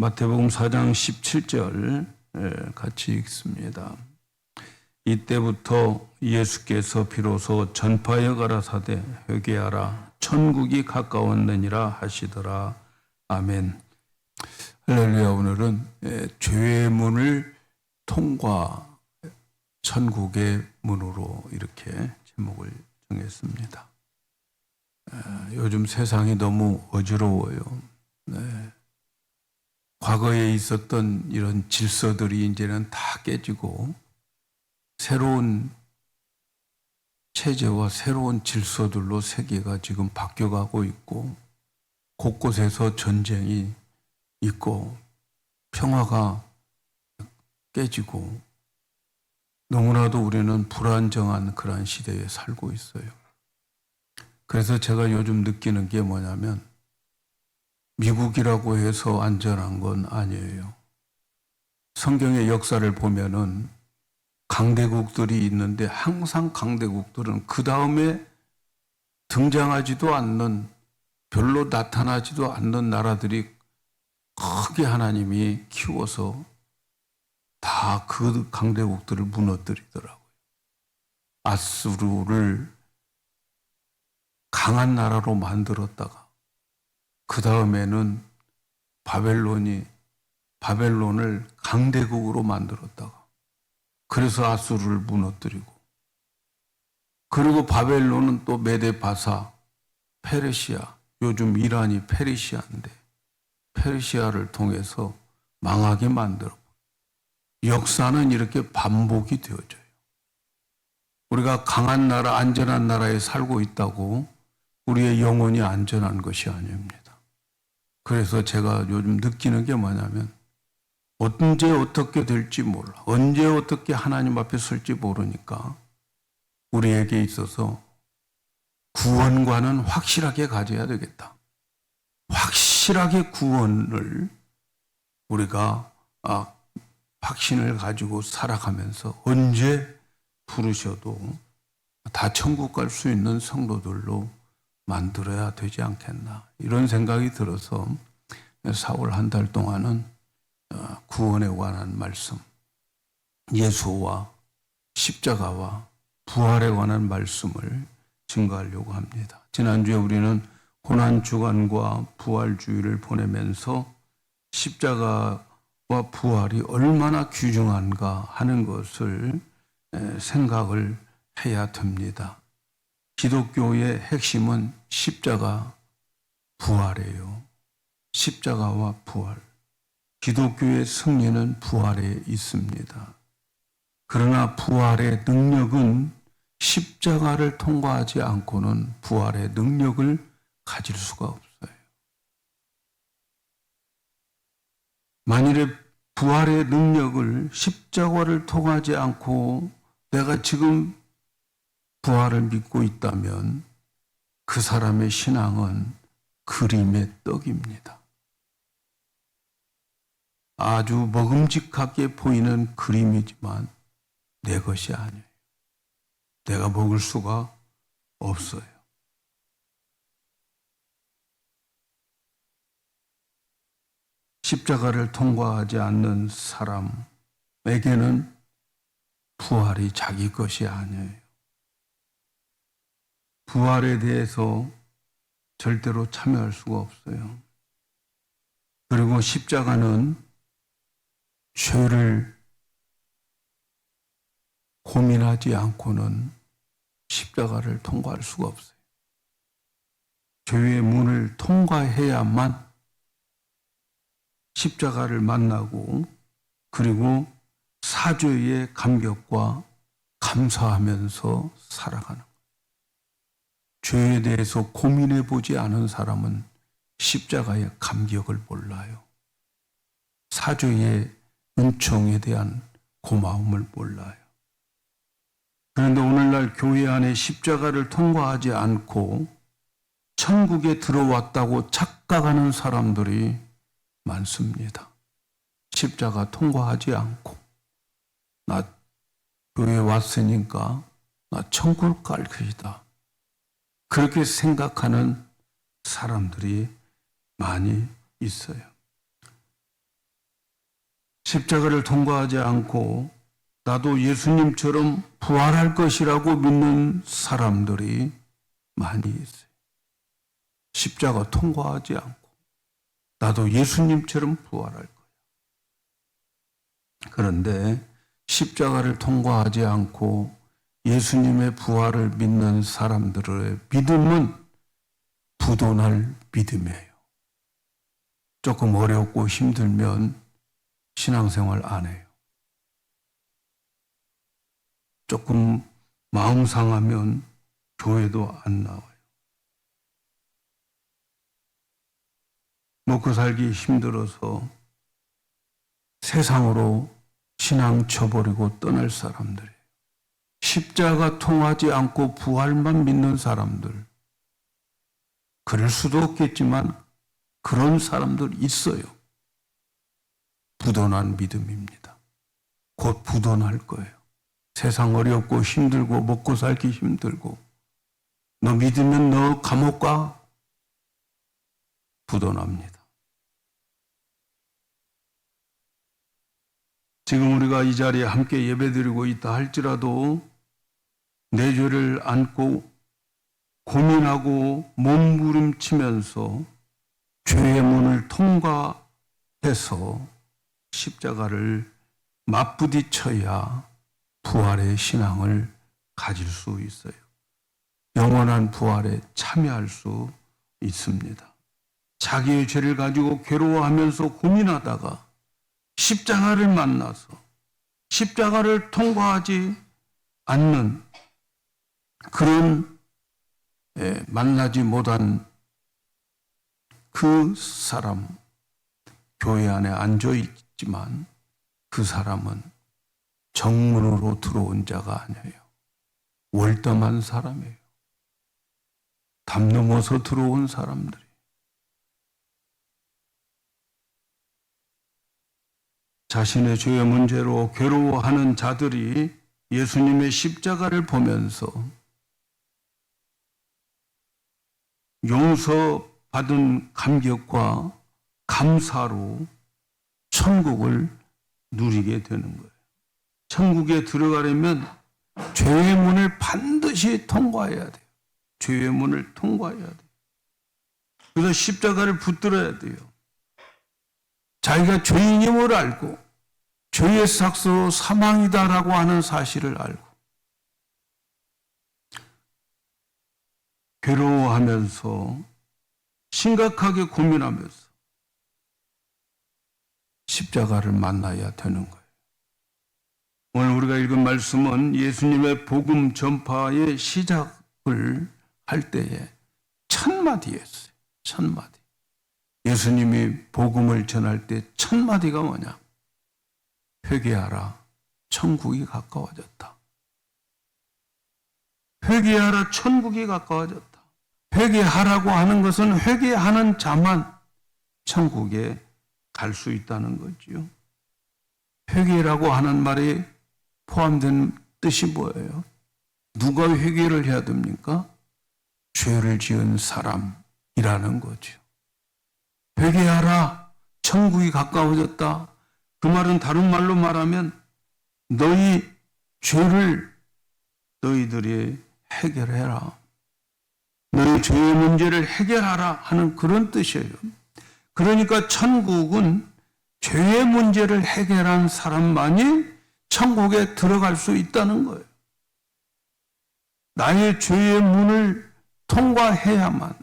마태복음 4장 17절 같이 읽습니다. 이때부터 예수께서 비로소 전파하여 가라사대 회개하라 천국이 가까웠느니라 하시더라. 아멘. 할렐루야. 오늘은 죄의 문을 통과 천국의 문으로 이렇게 제목을 정했습니다. 요즘 세상이 너무 어지러워요. 과거에 있었던 이런 질서들이 이제는 다 깨지고 새로운 체제와 새로운 질서들로 세계가 지금 바뀌어가고 있고 곳곳에서 전쟁이 있고 평화가 깨지고 너무나도 우리는 불안정한 그런 시대에 살고 있어요. 그래서 제가 요즘 느끼는 게 뭐냐면 미국이라고 해서 안전한 건 아니에요. 성경의 역사를 보면은 강대국들이 있는데 항상 강대국들은 그 다음에 등장하지도 않는, 별로 나타나지도 않는 나라들이 크게 하나님이 키워서 다 그 강대국들을 무너뜨리더라고요. 아수르를 강한 나라로 만들었다가 그 다음에는 바벨론을 강대국으로 만들었다가 그래서 아수르를 무너뜨리고 그리고 바벨론은 또 메데바사, 페르시아, 요즘 이란이 페르시아인데 페르시아를 통해서 망하게 만들었고 역사는 이렇게 반복이 되어져요. 우리가 강한 나라, 안전한 나라에 살고 있다고 우리의 영혼이 안전한 것이 아닙니다. 그래서 제가 요즘 느끼는 게 뭐냐면 언제 어떻게 될지 몰라. 언제 어떻게 하나님 앞에 설지 모르니까 우리에게 있어서 구원과는 확실하게 가져야 되겠다. 확실하게 구원을 우리가 확신을 가지고 살아가면서 언제 부르셔도 다 천국 갈 수 있는 성도들로 만들어야 되지 않겠나 이런 생각이 들어서 4월 한 달 동안은 구원에 관한 말씀, 예수와 십자가와 부활에 관한 말씀을 증거하려고 합니다. 지난주에 우리는 고난주간과 부활주의를 보내면서 십자가와 부활이 얼마나 귀중한가 하는 것을 생각을 해야 됩니다. 기독교의 핵심은 십자가 부활이에요. 십자가와 부활. 기독교의 승리는 부활에 있습니다. 그러나 부활의 능력은 십자가를 통과하지 않고는 부활의 능력을 가질 수가 없어요. 만일에 부활의 능력을 십자가를 통하지 않고 내가 지금 부활을 믿고 있다면 그 사람의 신앙은 그림의 떡입니다. 아주 먹음직하게 보이는 그림이지만 내 것이 아니에요. 내가 먹을 수가 없어요. 십자가를 통과하지 않는 사람에게는 부활이 자기 것이 아니에요. 부활에 대해서 절대로 참여할 수가 없어요. 그리고 십자가는 죄를 고민하지 않고는 십자가를 통과할 수가 없어요. 죄의 문을 통과해야만 십자가를 만나고 그리고 사죄의 감격과 감사하면서 살아가는 거예요. 죄에 대해서 고민해 보지 않은 사람은 십자가의 감격을 몰라요. 사죄의 은총에 대한 고마움을 몰라요. 그런데 오늘날 교회 안에 십자가를 통과하지 않고 천국에 들어왔다고 착각하는 사람들이 많습니다. 십자가 통과하지 않고 나 교회에 왔으니까 나 천국 갈 것이다. 그렇게 생각하는 사람들이 많이 있어요. 십자가를 통과하지 않고 나도 예수님처럼 부활할 것이라고 믿는 사람들이 많이 있어요. 십자가 통과하지 않고 나도 예수님처럼 부활할 거야. 그런데 십자가를 통과하지 않고 예수님의 부활을 믿는 사람들의 믿음은 부도날 믿음이에요. 조금 어렵고 힘들면 신앙생활 안 해요. 조금 마음 상하면 교회도 안 나와요. 먹고 살기 힘들어서 세상으로 신앙 쳐버리고 떠날 사람들이에요. 십자가 통하지 않고 부활만 믿는 사람들. 그럴 수도 없겠지만 그런 사람들 있어요. 부도난 믿음입니다. 곧 부도날 거예요. 세상 어렵고 힘들고 먹고 살기 힘들고 너 믿으면 너 감옥 가? 부도납니다. 지금 우리가 이 자리에 함께 예배드리고 있다 할지라도 내 죄를 안고 고민하고 몸부림치면서 죄의 문을 통과해서 십자가를 맞부딪혀야 부활의 신앙을 가질 수 있어요. 영원한 부활에 참여할 수 있습니다. 자기의 죄를 가지고 괴로워하면서 고민하다가 십자가를 만나서 십자가를 통과하지 않는 그런 만나지 못한 그 사람, 교회 안에 앉아 있지만 그 사람은 정문으로 들어온 자가 아니에요. 월담한 사람이에요. 담 넘어서 들어온 사람들이. 자신의 죄의 문제로 괴로워하는 자들이 예수님의 십자가를 보면서 용서받은 감격과 감사로 천국을 누리게 되는 거예요. 천국에 들어가려면 죄의 문을 반드시 통과해야 돼요. 죄의 문을 통과해야 돼요. 그래서 십자가를 붙들어야 돼요. 자기가 죄인임을 알고 죄의 삭스로 사망이다라고 하는 사실을 알고 괴로워하면서 심각하게 고민하면서 십자가를 만나야 되는 거예요. 오늘 우리가 읽은 말씀은 예수님의 복음 전파의 시작을 할 때에 첫 마디였어요. 첫 마디. 예수님이 복음을 전할 때 첫 마디가 뭐냐? 회개하라. 천국이 가까워졌다. 회개하라. 천국이 가까워졌다. 회개하라고 하는 것은 회개하는 자만 천국에 갈 수 있다는 거지요. 회개라고 하는 말에 포함된 뜻이 뭐예요? 누가 회개를 해야 됩니까? 죄를 지은 사람이라는 거죠. 회개하라. 천국이 가까워졌다. 그 말은 다른 말로 말하면 너희 죄를 너희들이 해결해라. 너희 죄의 문제를 해결하라 하는 그런 뜻이에요. 그러니까 천국은 죄의 문제를 해결한 사람만이 천국에 들어갈 수 있다는 거예요. 나의 죄의 문을 통과해야만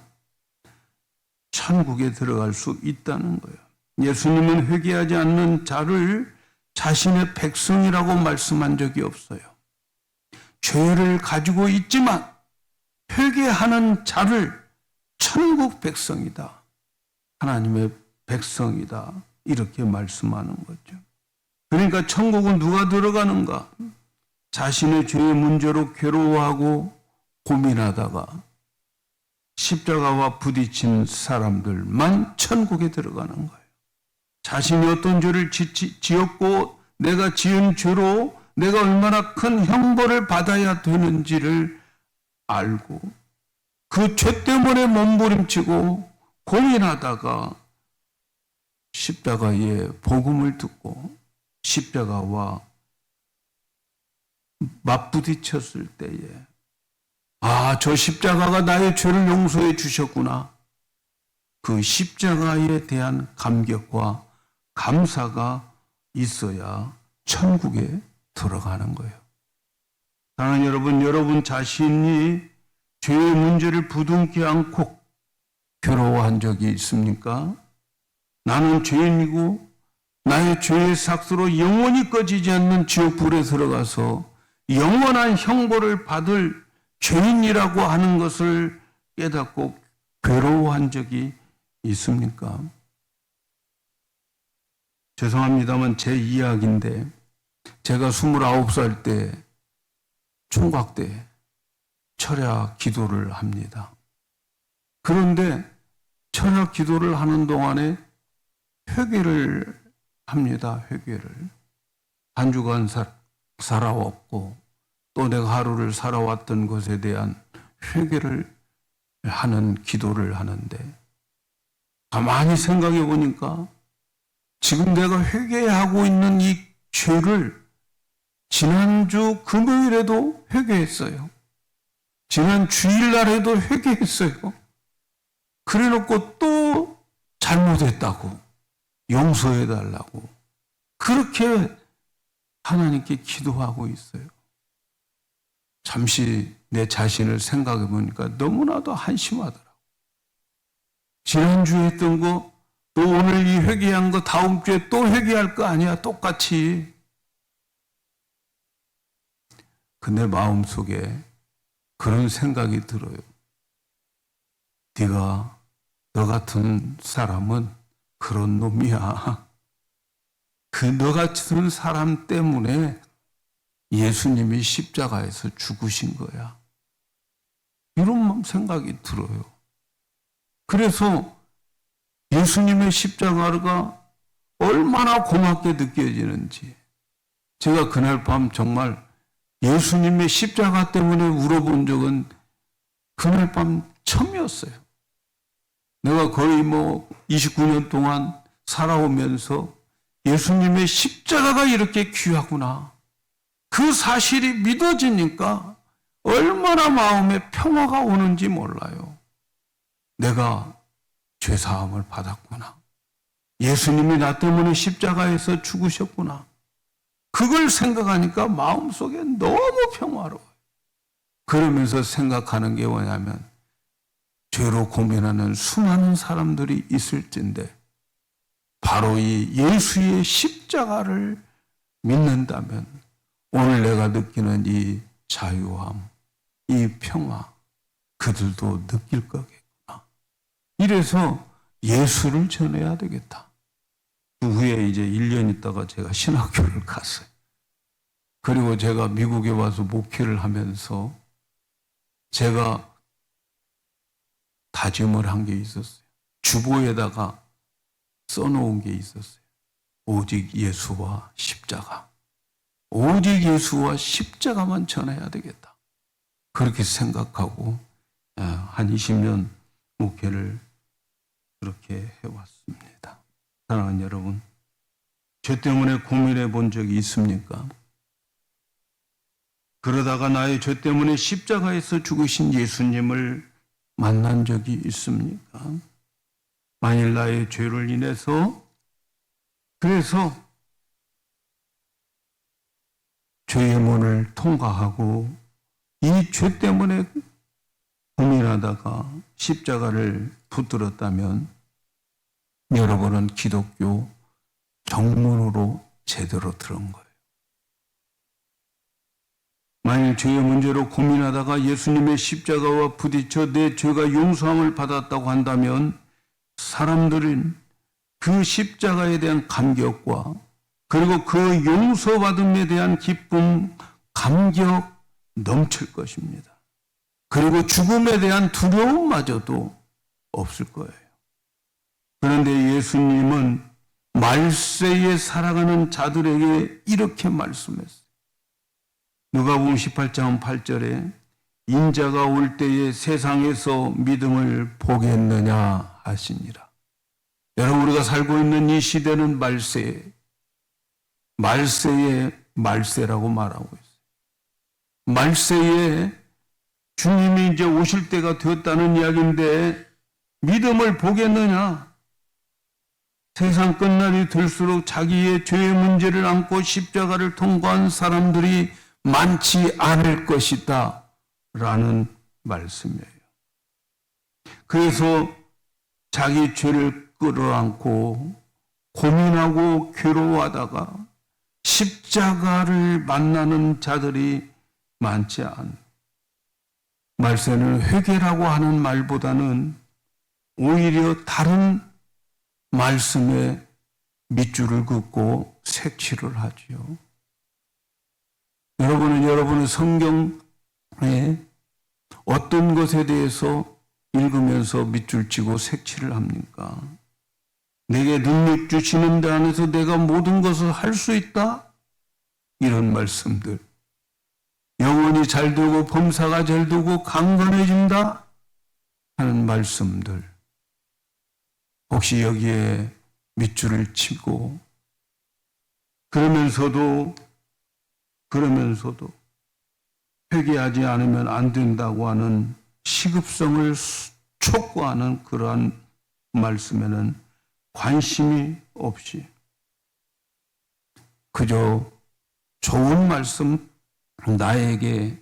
천국에 들어갈 수 있다는 거예요. 예수님은 회개하지 않는 자를 자신의 백성이라고 말씀한 적이 없어요. 죄를 가지고 있지만 회개하는 자를 천국 백성이다. 하나님의 백성이다. 이렇게 말씀하는 거죠. 그러니까 천국은 누가 들어가는가? 자신의 죄의 문제로 괴로워하고 고민하다가 십자가와 부딪힌 사람들만 천국에 들어가는 거예요. 자신이 어떤 죄를 지었고 내가 지은 죄로 내가 얼마나 큰 형벌을 받아야 되는지를 알고 그 죄 때문에 몸부림치고 고민하다가 십자가의 복음을 듣고 십자가와 맞부딪혔을 때에 아, 저 십자가가 나의 죄를 용서해 주셨구나. 그 십자가에 대한 감격과 감사가 있어야 천국에 들어가는 거예요. 사랑하는 여러분, 여러분 자신이 죄의 문제를 부둥키 않고 괴로워한 적이 있습니까? 나는 죄인이고 나의 죄의 삭스로 영원히 꺼지지 않는 지옥불에 들어가서 영원한 형벌을 받을 죄인이라고 하는 것을 깨닫고 괴로워한 적이 있습니까? 죄송합니다만 제 이야기인데 제가 29살 때 총각 때 철야 기도를 합니다. 그런데 철야 기도를 하는 동안에 회개를 합니다. 회개를. 한 주간 살아왔고 또 내가 하루를 살아왔던 것에 대한 회개를 하는 기도를 하는데 가만히 생각해 보니까 지금 내가 회개하고 있는 이 죄를 지난주 금요일에도 회개했어요. 지난 주일날에도 회개했어요. 그래놓고 또 잘못했다고 용서해달라고 그렇게 하나님께 기도하고 있어요. 잠시 내 자신을 생각해 보니까 너무나도 한심하더라고요. 지난주에 했던 거 또 오늘 이 회개한 거 다음 주에 또 회개할 거 아니야. 똑같이. 근데 마음속에 그런 생각이 들어요. 네가 너 같은 사람은 그런 놈이야. 그 너 같은 사람 때문에 예수님이 십자가에서 죽으신 거야. 이런 생각이 들어요. 그래서 예수님의 십자가가 얼마나 고맙게 느껴지는지 제가 그날 밤 정말 예수님의 십자가 때문에 울어본 적은 그날 밤 처음이었어요. 내가 거의 29년 동안 살아오면서 예수님의 십자가가 이렇게 귀하구나. 그 사실이 믿어지니까 얼마나 마음에 평화가 오는지 몰라요. 내가 죄사함을 받았구나. 예수님이 나 때문에 십자가에서 죽으셨구나. 그걸 생각하니까 마음속에 너무 평화로워요. 그러면서 생각하는 게 뭐냐면 죄로 고민하는 수많은 사람들이 있을 텐데 바로 이 예수의 십자가를 믿는다면 오늘 내가 느끼는 이 자유함, 이 평화 그들도 느낄 거겠구나. 이래서 예수를 전해야 되겠다. 그 후에 이제 1년 있다가 제가 신학교를 갔어요. 그리고 제가 미국에 와서 목회를 하면서 제가 다짐을 한 게 있었어요. 주보에다가 써놓은 게 있었어요. 오직 예수와 십자가. 오직 예수와 십자가만 전해야 되겠다. 그렇게 생각하고 한 20년 목회를 그렇게 해왔습니다. 사랑하는 여러분, 죄 때문에 고민해 본 적이 있습니까? 그러다가 나의 죄 때문에 십자가에서 죽으신 예수님을 만난 적이 있습니까? 만일 나의 죄를 인해서 그래서 죄의 문을 통과하고 이 죄 때문에 고민하다가 십자가를 붙들었다면 여러분은 기독교 정문으로 제대로 들은 거예요. 만일 죄의 문제로 고민하다가 예수님의 십자가와 부딪혀 내 죄가 용서함을 받았다고 한다면 사람들은 그 십자가에 대한 감격과 그리고 그 용서받음에 대한 기쁨, 감격 넘칠 것입니다. 그리고 죽음에 대한 두려움마저도 없을 거예요. 그런데 예수님은 말세에 살아가는 자들에게 이렇게 말씀했어요. 누가복음 18장 8절에 인자가 올 때에 세상에서 믿음을 보겠느냐 하시니라. 여러분, 우리가 살고 있는 이 시대는 말세에 말세에 말세라고 말하고 있어요. 말세에 주님이 이제 오실 때가 되었다는 이야기인데 믿음을 보겠느냐? 세상 끝날이 될수록 자기의 죄의 문제를 안고 십자가를 통과한 사람들이 많지 않을 것이다 라는 말씀이에요. 그래서 자기 죄를 끌어안고 고민하고 괴로워하다가 십자가를 만나는 자들이 많지 않아요. 말세는 회개라고 하는 말보다는 오히려 다른 말씀에 밑줄을 긋고 색칠을 하지요. 여러분은 여러분의 성경에 어떤 것에 대해서 읽으면서 밑줄 치고 색칠을 합니까? 내게 능력 주시는 데 안에서 내가 모든 것을 할 수 있다? 이런 말씀들. 영혼이 잘 되고 범사가 잘 되고 강건해진다? 하는 말씀들. 혹시 여기에 밑줄을 치고 그러면서도 회개하지 않으면 안 된다고 하는 시급성을 촉구하는 그러한 말씀에는 관심이 없이 그저 좋은 말씀, 나에게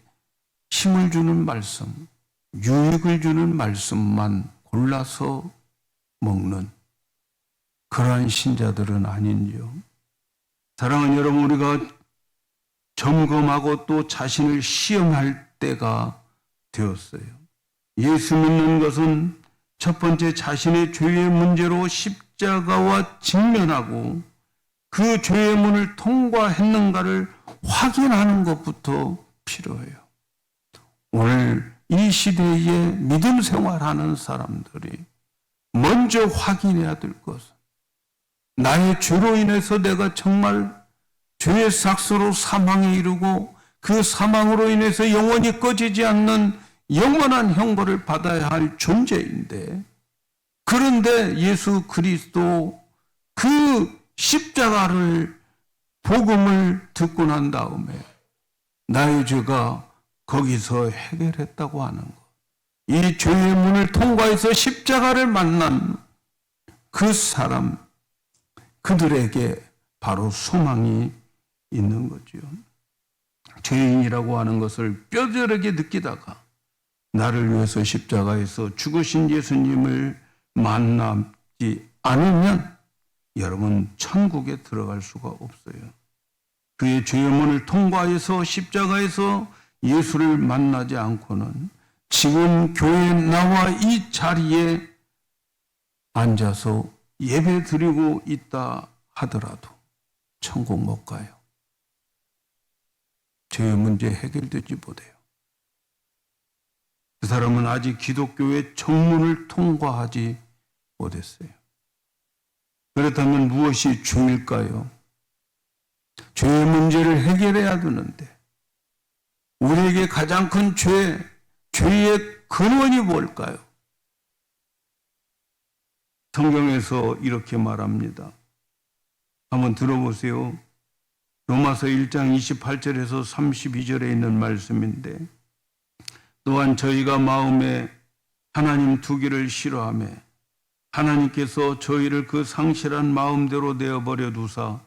힘을 주는 말씀, 유익을 주는 말씀만 골라서 먹는 그러한 신자들은 아닌지요. 사랑하는 여러분, 우리가 점검하고 또 자신을 시험할 때가 되었어요. 예수 믿는 것은 첫 번째 자신의 죄의 문제로 십자가와 직면하고 그 죄의 문을 통과했는가를 확인하는 것부터 필요해요. 오늘 이 시대에 믿음 생활하는 사람들이 먼저 확인해야 될 것은 나의 죄로 인해서 내가 정말 죄의 삭스로 사망에 이르고 그 사망으로 인해서 영원히 꺼지지 않는 영원한 형벌을 받아야 할 존재인데, 그런데 예수 그리스도 그 십자가를 복음을 듣고 난 다음에 나의 죄가 거기서 해결했다고 하는 것. 이 죄의 문을 통과해서 십자가를 만난 그 사람, 그들에게 바로 소망이 있는 거죠. 죄인이라고 하는 것을 뼈저리게 느끼다가 나를 위해서 십자가에서 죽으신 예수님을 만나지 않으면 여러분 천국에 들어갈 수가 없어요. 그의 죄의 문을 통과해서 십자가에서 예수를 만나지 않고는 지금 교회에 나와 이 자리에 앉아서 예배 드리고 있다 하더라도 천국 못 가요. 죄의 문제 해결되지 못해요. 그 사람은 아직 기독교의 정문을 통과하지 못했어요. 그렇다면 무엇이 죄일까요? 죄의 문제를 해결해야 되는데 우리에게 가장 큰 죄의 근원이 뭘까요? 성경에서 이렇게 말합니다. 한번 들어보세요. 로마서 1장 28절에서 32절에 있는 말씀인데, 또한 저희가 마음에 하나님 두기를 싫어하며 하나님께서 저희를 그 상실한 마음대로 내어버려 두사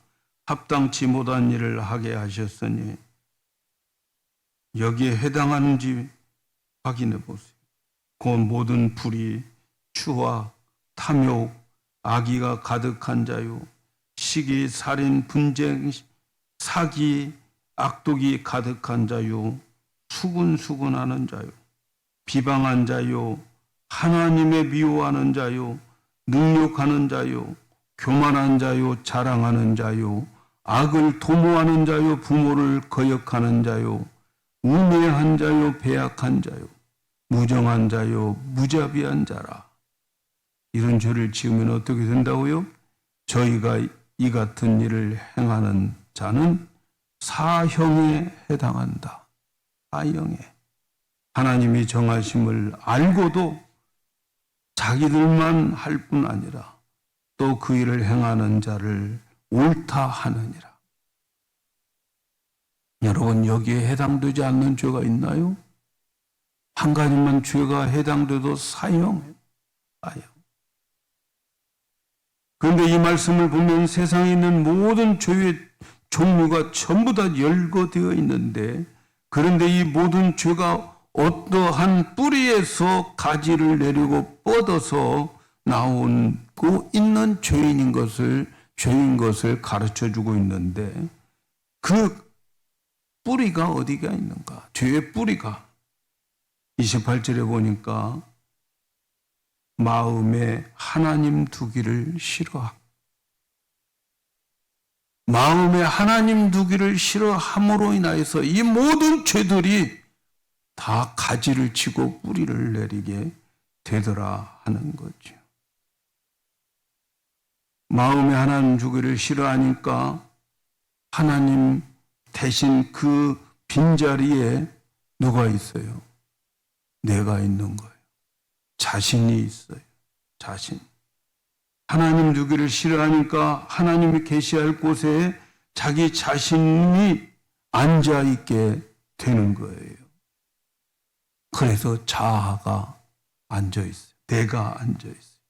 합당치 못한 일을 하게 하셨으니 여기에 해당하는지 확인해 보세요. 곧 모든 불의, 추와, 탐욕, 악의가 가득한 자요, 시기, 살인, 분쟁, 사기, 악독이 가득한 자요, 수군수군하는 자요, 비방한 자요, 하나님의 미워하는 자요, 능욕하는 자요, 교만한 자요, 자랑하는 자요, 악을 도모하는 자요, 부모를 거역하는 자요, 우매한 자요, 배약한 자요, 무정한 자요, 무자비한 자라. 이런 죄를 지으면 어떻게 된다고요? 저희가 이 같은 일을 행하는 자는 사형에 해당한다. 사형에. 하나님이 정하심을 알고도 자기들만 할 뿐 아니라 또 그 일을 행하는 자를 옳다 하느니라. 여러분, 여기에 해당되지 않는 죄가 있나요? 한 가지만 죄가 해당돼도 사형이에요. 사형. 그런데 이 말씀을 보면 세상에 있는 모든 죄의 종류가 전부 다 열거되어 있는데, 그런데 이 모든 죄가 어떠한 뿌리에서 가지를 내리고 뻗어서 나오고 있는 죄인 것을 가르쳐 주고 있는데, 그 뿌리가 어디가 있는가? 죄의 뿌리가 28절에 보니까 마음에 하나님 두기를 싫어하고, 마음에 하나님 두기를 싫어함으로 인하여서 이 모든 죄들이 다 가지를 치고 뿌리를 내리게 되더라 하는 거죠. 마음에 하나님 두기를 싫어하니까 하나님 대신 그 빈자리에 누가 있어요? 내가 있는 거예요. 자신이 있어요. 자신. 하나님 두기를 싫어하니까 하나님이 계시할 곳에 자기 자신이 앉아있게 되는 거예요. 그래서 자아가 앉아있어요. 내가 앉아있어요.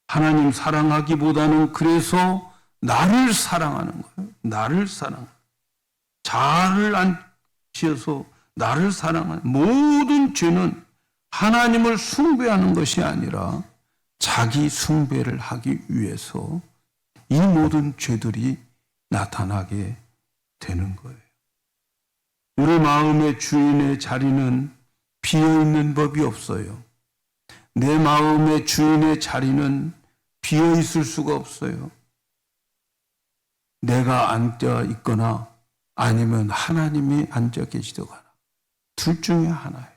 하나님 사랑하기보다는 그래서 나를 사랑하는 거예요. 나를 사랑하는 거예요. 자아를 앉혀서 나를 사랑하는 모든 죄는 하나님을 숭배하는 것이 아니라 자기 숭배를 하기 위해서 이 모든 죄들이 나타나게 되는 거예요. 우리 마음의 주인의 자리는 비어있는 법이 없어요. 내 마음의 주인의 자리는 비어있을 수가 없어요. 내가 앉아 있거나 아니면 하나님이 앉아 계시거나 둘 중에 하나예요.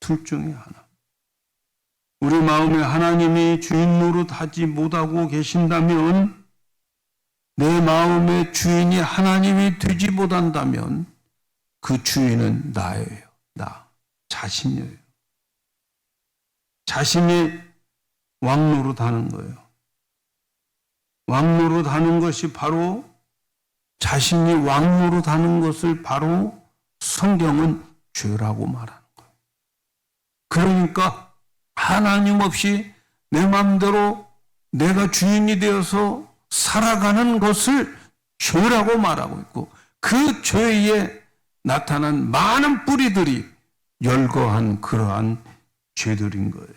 둘 중에 하나. 우리 마음에 하나님이 주인 노릇하지 못하고 계신다면, 내 마음의 주인이 하나님이 되지 못한다면 그 주인은 나예요. 나 자신이에요. 자신이 왕노릇하는 거예요. 왕노릇하는 것이 바로, 자신이 왕노릇하는 것을 바로 성경은 죄라고 말하는 거예요. 그러니까 하나님 없이 내 마음대로 내가 주인이 되어서 살아가는 것을 죄라고 말하고 있고, 그 죄에 나타난 많은 뿌리들이 열거한 그러한 죄들인 거예요.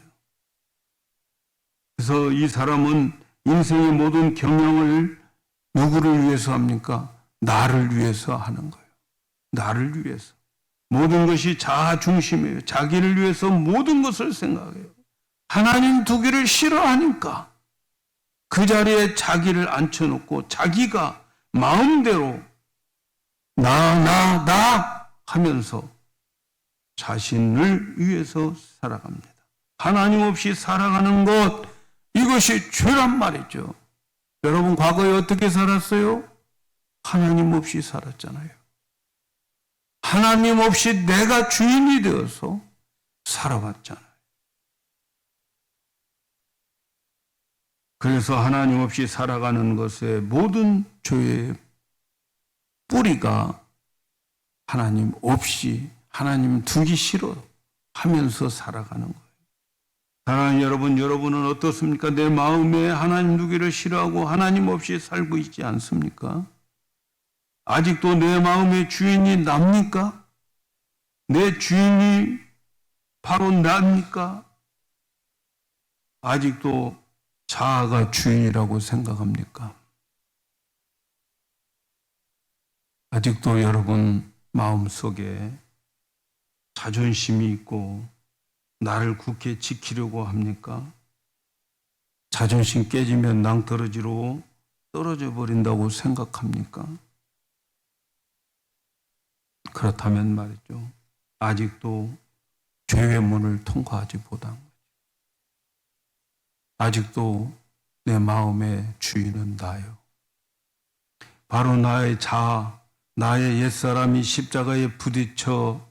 그래서 이 사람은 인생의 모든 경영을 누구를 위해서 합니까? 나를 위해서 하는 거예요. 나를 위해서. 모든 것이 자아 중심이에요. 자기를 위해서 모든 것을 생각해요. 하나님 두기를 싫어하니까 그 자리에 자기를 앉혀놓고 자기가 마음대로 나 하면서 자신을 위해서 살아갑니다. 하나님 없이 살아가는 것, 이것이 죄란 말이죠. 여러분, 과거에 어떻게 살았어요? 하나님 없이 살았잖아요. 하나님 없이 내가 주인이 되어서 살아왔잖아요. 그래서 하나님 없이 살아가는 것의 모든 죄의 뿌리가 하나님 없이, 하나님 두기 싫어 하면서 살아가는 거예요. 사랑하는 여러분, 여러분은 어떻습니까? 내 마음에 하나님 두기를 싫어하고 하나님 없이 살고 있지 않습니까? 아직도 내 마음의 주인이 납니까? 내 주인이 바로 납니까? 아직도 자아가 주인이라고 생각합니까? 아직도 여러분 마음속에 자존심이 있고 나를 굳게 지키려고 합니까? 자존심 깨지면 낭떠러지로 떨어져 버린다고 생각합니까? 그렇다면 말이죠. 아직도 죄의 문을 통과하지 못한 거죠. 아직도 내 마음의 주인은 나요. 바로 나의 자아, 나의 옛사람이 십자가에 부딪혀서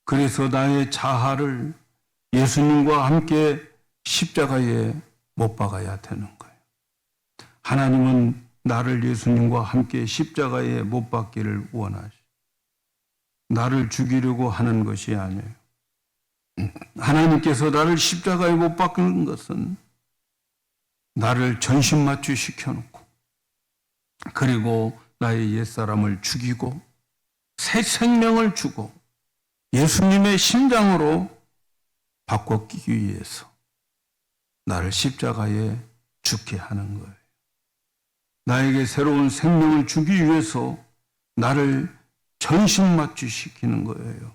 그래서 나의 자아를 예수님과 함께 십자가에 못 박아야 되는 거예요. 하나님은 나를 예수님과 함께 십자가에 못 박기를 원하시. 나를 죽이려고 하는 것이 아니에요. 하나님께서 나를 십자가에 못 박는 것은 나를 전신맞추 시켜놓고 그리고 나의 옛사람을 죽이고 새 생명을 주고 예수님의 심장으로 바꿔 끼기 위해서 나를 십자가에 죽게 하는 거예요. 나에게 새로운 생명을 주기 위해서 나를 전신맞추 시키는 거예요.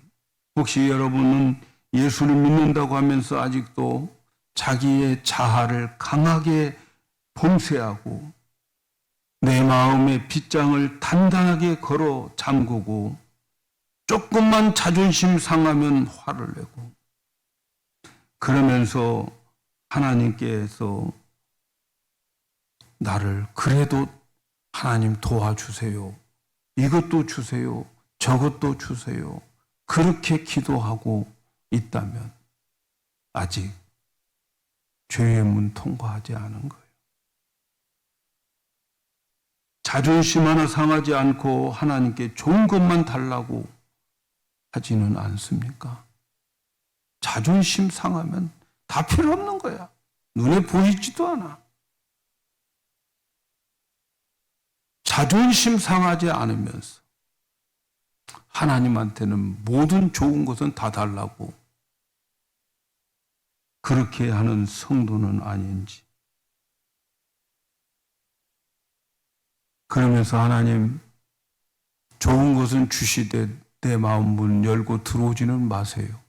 혹시 여러분은 예수를 믿는다고 하면서 아직도 자기의 자아를 강하게 봉쇄하고 내 마음의 빗장을 단단하게 걸어 잠그고 조금만 자존심 상하면 화를 내고 그러면서 하나님께서 나를 그래도 하나님 도와주세요. 이것도 주세요. 저것도 주세요. 그렇게 기도하고 있다면 아직 죄의 문 통과하지 않은 거예요. 자존심 하나 상하지 않고 하나님께 좋은 것만 달라고 하지는 않습니까? 자존심 상하면 다 필요 없는 거야. 눈에 보이지도 않아. 자존심 상하지 않으면서 하나님한테는 모든 좋은 것은 다 달라고 그렇게 하는 성도는 아닌지. 그러면서 하나님 좋은 것은 주시되 내 마음 문 열고 들어오지는 마세요.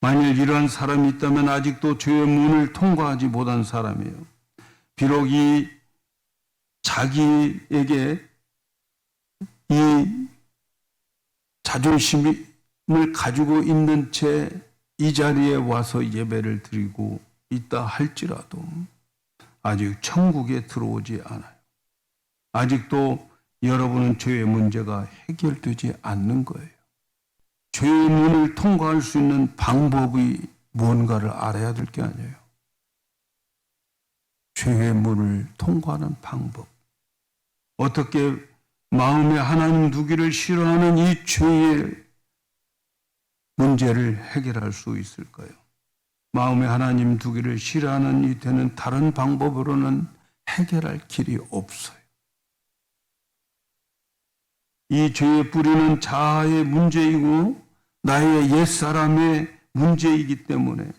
만일 이러한 사람이 있다면 아직도 죄의 문을 통과하지 못한 사람이에요. 비록 이 자기에게 이 자존심을 가지고 있는 채 이 자리에 와서 예배를 드리고 있다 할지라도 아직 천국에 들어오지 않아요. 아직도 여러분은 죄의 문제가 해결되지 않는 거예요. 죄의 문을 통과할 수 있는 방법이 무언가를 알아야 될 게 아니에요. 죄의 문을 통과하는 방법. 어떻게 마음에 하나님 두기를 싫어하는 이 죄의 문제를 해결할 수 있을까요? 마음에 하나님 두기를 싫어하는 이 되는 다른 방법으로는 해결할 길이 없어요. 이 죄의 뿌리는 자아의 문제이고 나의 옛사람의 문제이기 때문에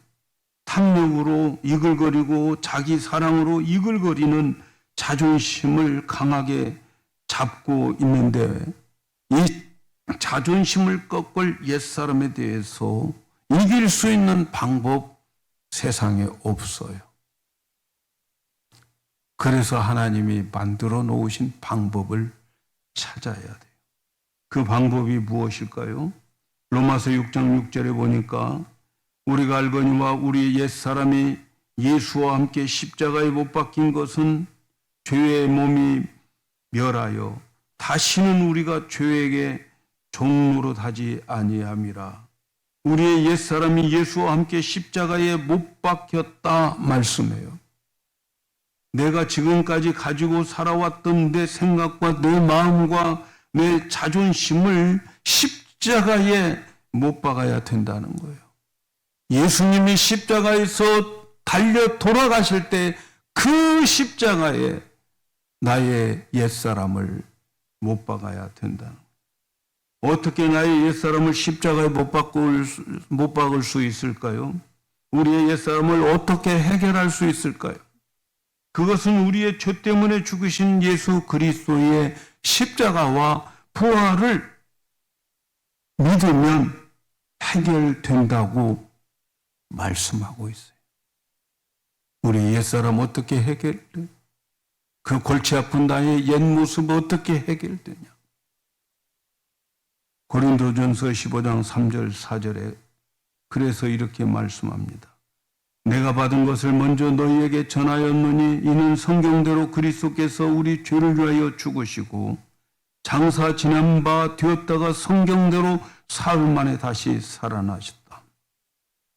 탐욕으로 이글거리고 자기 사랑으로 이글거리는 자존심을 강하게 잡고 있는데 이 자존심을 꺾을 옛사람에 대해서 이길 수 있는 방법 세상에 없어요. 그래서 하나님이 만들어 놓으신 방법을 찾아야 돼요. 그 방법이 무엇일까요? 로마서 6장 6절에 보니까 우리가 알거니와 우리 옛사람이 예수와 함께 십자가에 못 박힌 것은 죄의 몸이 멸하여 다시는 우리가 죄에게 종노릇하지 아니함이라. 우리의 옛사람이 예수와 함께 십자가에 못 박혔다 말씀해요. 내가 지금까지 가지고 살아왔던 내 생각과 내 마음과 내 자존심을 십자가에 못 박아야 된다는 거예요. 예수님이 십자가에서 달려 돌아가실 때 그 십자가에 나의 옛사람을 못 박아야 된다는 거예요. 어떻게 나의 옛사람을 십자가에 못 박을 수 있을까요? 우리의 옛사람을 어떻게 해결할 수 있을까요? 그것은 우리의 죄 때문에 죽으신 예수 그리스도의 십자가와 부활을 믿으면 해결된다고 말씀하고 있어요. 우리 옛사람 어떻게 해결돼? 그 골치 아픈 나의 옛 모습 어떻게 해결되냐? 고린도전서 15장 3절 4절에 그래서 이렇게 말씀합니다. 내가 받은 것을 먼저 너희에게 전하였노니 이는 성경대로 그리스도께서 우리 죄를 위하여 죽으시고 장사 지난 바 되었다가 성경대로 사흘 만에 다시 살아나셨다.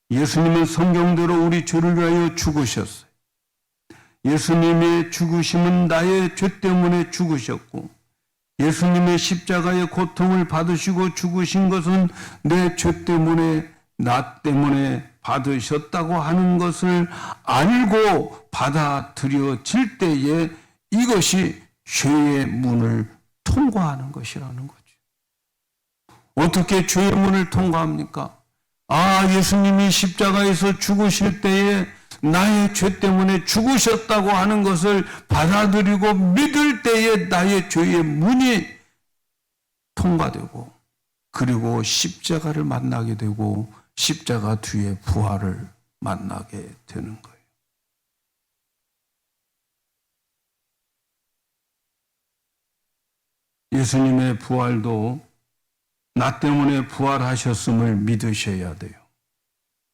예수님은 성경대로 우리 죄를 위하여 죽으셨어요. 예수님의 죽으심은 나의 죄 때문에 죽으셨고 예수님의 십자가의 고통을 받으시고 죽으신 것은 내 죄 때문에 나 때문에 받으셨다고 하는 것을 알고 받아들여질 때에 이것이 죄의 문을 통과하는 것이라는 거죠. 어떻게 죄의 문을 통과합니까? 예수님이 십자가에서 죽으실 때에 나의 죄 때문에 죽으셨다고 하는 것을 받아들이고 믿을 때에 나의 죄의 문이 통과되고 그리고 십자가를 만나게 되고 십자가 뒤에 부활을 만나게 되는 거예요. 예수님의 부활도 나 때문에 부활하셨음을 믿으셔야 돼요.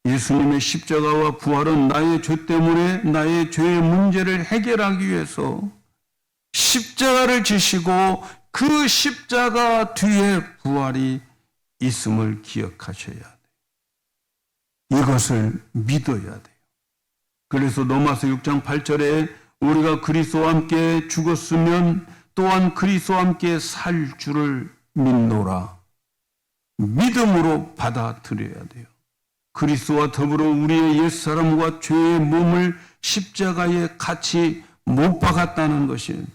예수님의 십자가와 부활은 나의 죄 때문에 나의 죄의 문제를 해결하기 위해서 십자가를 지시고 그 십자가 뒤에 부활이 있음을 기억하셔야 돼요. 이것을 믿어야 돼요. 그래서 로마서 6장 8절에 우리가 그리스도와 함께 죽었으면 또한 그리스도와 함께 살 줄을 믿노라. 믿음으로 받아들여야 돼요. 그리스도와 더불어 우리의 옛사람과 죄의 몸을 십자가에 같이 못 박았다는 것이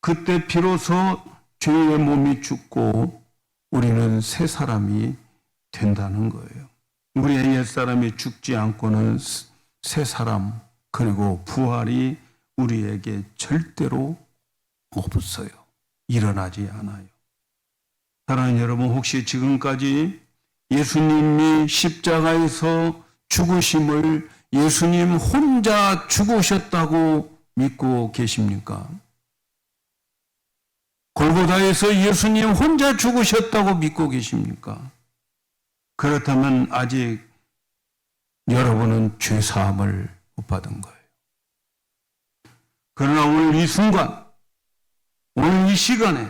그때 비로소 죄의 몸이 죽고 우리는 새 사람이 된다는 거예요. 우리의 옛사람이 죽지 않고는 새 사람 그리고 부활이 우리에게 절대로 없어요. 일어나지 않아요. 사랑하는 여러분, 혹시 지금까지 예수님이 십자가에서 죽으심을 예수님 혼자 죽으셨다고 믿고 계십니까? 골고다에서 예수님 혼자 죽으셨다고 믿고 계십니까? 그렇다면 아직 여러분은 죄사함을 못 받은 거예요. 그러나 오늘 이 순간, 오늘 이 시간에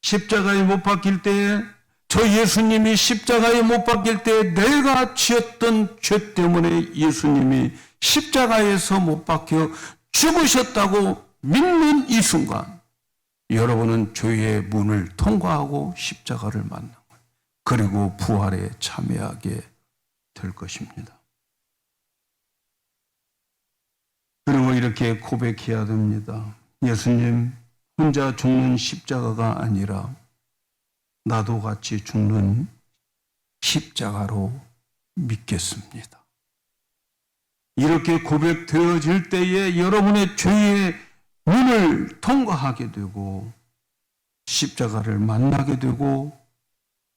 십자가에 못 박힐 때에 저 예수님이 십자가에 못 박힐 때 내가 지었던 죄 때문에 예수님이 십자가에서 못 박혀 죽으셨다고 믿는 이 순간 여러분은 죄의 문을 통과하고 십자가를 만난 거예요. 그리고 부활에 참여하게 될 것입니다. 그리고 이렇게 고백해야 됩니다. 예수님, 혼자 죽는 십자가가 아니라 나도 같이 죽는 십자가로 믿겠습니다. 이렇게 고백되어질 때에 여러분의 죄의 문을 통과하게 되고 십자가를 만나게 되고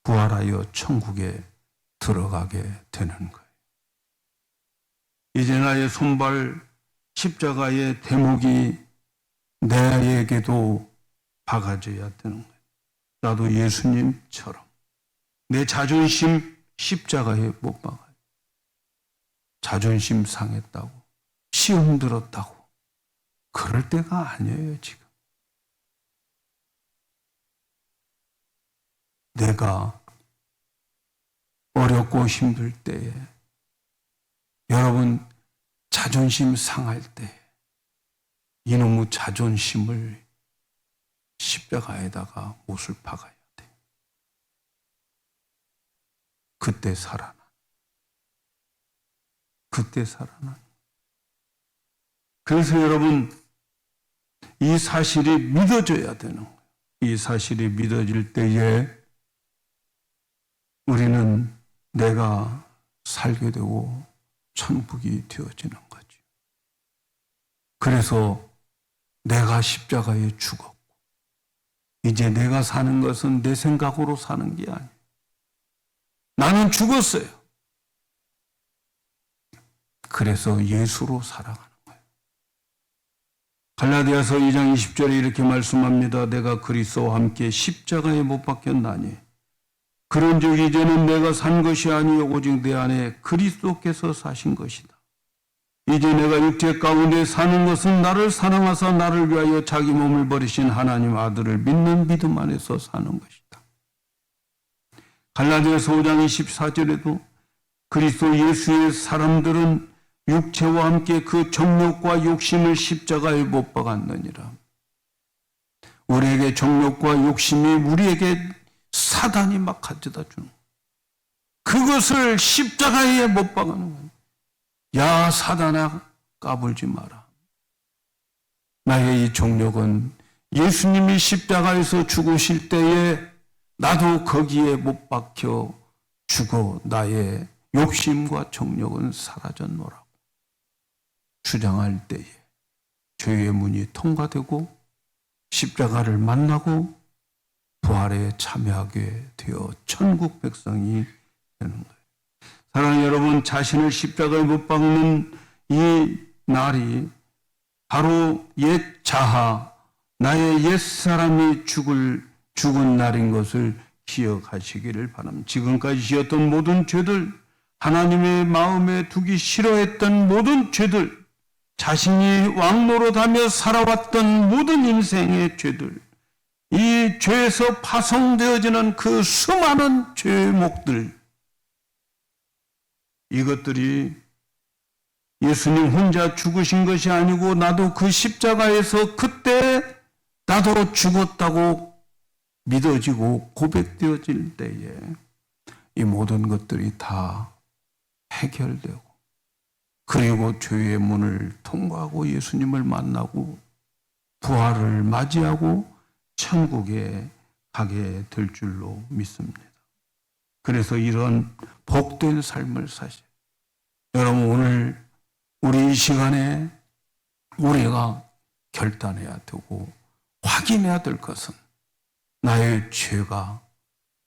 부활하여 천국에 들어가게 되는 거예요. 이제 나의 손발 십자가의 대목이 내에게도 박아져야 되는 거예요. 나도 예수님처럼 내 자존심 십자가에 못 박아요. 자존심 상했다고, 시험 들었다고 그럴 때가 아니에요. 지금 내가 어렵고 힘들 때에 여러분 자존심 상할 때 이놈의 자존심을 십자가에다가 못을 박아야 돼. 그때 살아나. 그때 살아나. 그래서 여러분 이 사실이 믿어져야 되는 거예요. 이 사실이 믿어질 때에 우리는 내가 살게 되고 천국이 되어지는 거죠. 그래서 내가 십자가에 죽었고 이제 내가 사는 것은 내 생각으로 사는 게 아니에요. 나는 죽었어요. 그래서 예수로 살아가는 거예요. 갈라디아서 2장 20절에 이렇게 말씀합니다. 내가 그리스도와 함께 십자가에 못 박혔나니 그런즉 이제는 내가 산 것이 아니요 오직 내 안에 그리스도께서 사신 것이다. 이제 내가 육체 가운데 사는 것은 나를 사랑하사 나를 위하여 자기 몸을 버리신 하나님 아들을 믿는 믿음 안에서 사는 것이다. 갈라디아서 5장 24절에도 그리스도 예수의 사람들은 육체와 함께 그 정욕과 욕심을 십자가에 못 박았느니라. 우리에게 정욕과 욕심이 우리에게 사단이 막 가져다 주는 그것을 십자가에 못 박아놓은 거예요. 야 사단아 까불지 마라. 나의 이 정욕은 예수님이 십자가에서 죽으실 때에 나도 거기에 못 박혀 죽어 나의 욕심과 정욕은 사라졌노라고 주장할 때에 죄의 문이 통과되고 십자가를 만나고 부활에 참여하게 되어 천국 백성이 되는 거예요. 사랑하는 여러분, 자신을 십자가에 못 박는 이 날이 바로 옛 자아, 나의 옛 사람이 죽은 날인 것을 기억하시기를 바랍니다. 지금까지 지었던 모든 죄들, 하나님의 마음에 두기 싫어했던 모든 죄들, 자신이 왕노릇하며 살아왔던 모든 인생의 죄들, 이 죄에서 파송되어지는 그 수많은 죄목들, 이것들이 예수님 혼자 죽으신 것이 아니고 나도 그 십자가에서 그때 나도 죽었다고 믿어지고 고백되어질 때에 이 모든 것들이 다 해결되고 그리고 죄의 문을 통과하고 예수님을 만나고 부활을 맞이하고 천국에 가게 될 줄로 믿습니다. 그래서 이런 복된 삶을 사실 여러분 오늘 우리 이 시간에 우리가 결단해야 되고 확인해야 될 것은 나의 죄가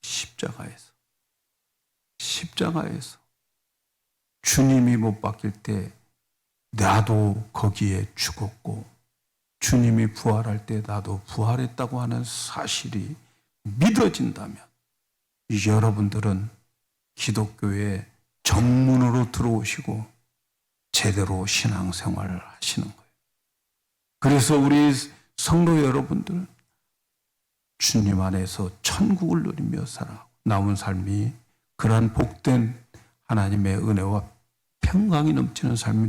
십자가에서 주님이 못 박힐 때 나도 거기에 죽었고 주님이 부활할 때 나도 부활했다고 하는 사실이 믿어진다면 여러분들은 기독교의 정문으로 들어오시고 제대로 신앙생활을 하시는 거예요. 그래서 우리 성도 여러분들은 주님 안에서 천국을 누리며 살아 남은 삶이 그러한 복된 하나님의 은혜와 평강이 넘치는 삶이 되고